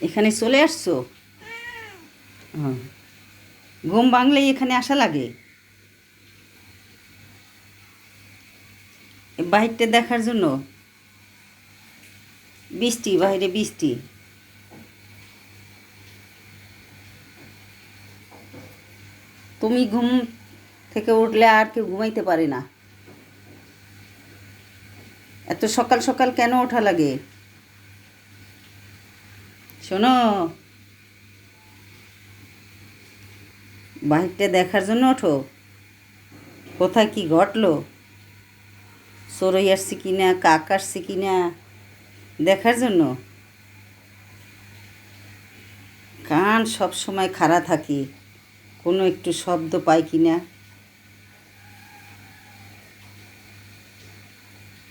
এখানে চলে আসছো? হ্যাঁ, ঘুম ভাঙলেই এখানে আসা লাগে বাহিরটা দেখার জন্য? বৃষ্টি, বাইরে বৃষ্টি। তুমি ঘুম থেকে উঠলে আর কেউ ঘুমাইতে পারে না। এত সকাল সকাল কেন ওঠা লাগে? শোনো, বাহিরটা দেখার জন্য ওঠো? কোথায় কি ঘটলো, চড়ুই আসছে কিনা, কাক আসছে কিনা দেখার জন্য? কান সব সময় খাড়া থাকে, কোনো একটু শব্দ পাই কিনা।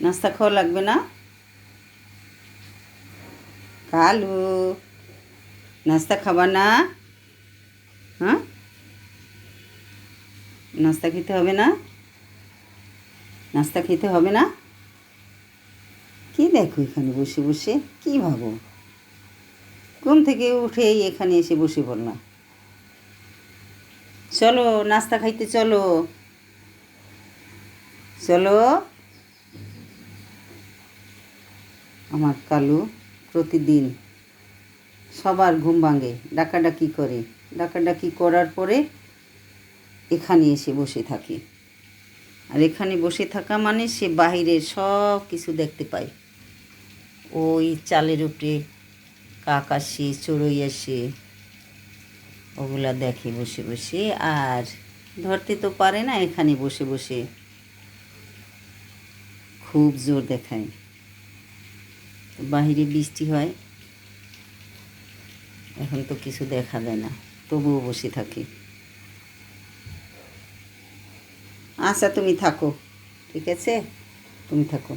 নাস্তা খাওয়া লাগবে না? কালু, নাস্তা খাবা না? হ্যাঁ, নাস্তা খেতে হবে না? নাস্তা খেতে হবে না? কি দেখো এখানে বসে বসে, কি ভাবো? ঘুম থেকে উঠেই এখানে এসে বসে পড়লাম। চলো নাস্তা খাইতে, চলো চলো। আমার কালু প্রতিদিন সবার ঘুম ভাঙে, ডাকাডাকি করে, ডাকাডাকি করার পরে এখানে এসে বসে থাকে। আর এখানে বসে থাকা মানে সে বাহিরের সব কিছু দেখতে পায়। ওই চালের উপরে কাক আসে, চড়ুই আসে, ওগুলা দেখে বসে বসে। আর ধরতে তো পারে না, এখানে বসে বসে খুব জোর দেখায়। বাহিরে বৃষ্টি হয়, এখন তো কিছু দেখা যায় না, তবুও বসে থাকি। আচ্ছা তুমি থাকো, ঠিক আছে, তুমি থাকো।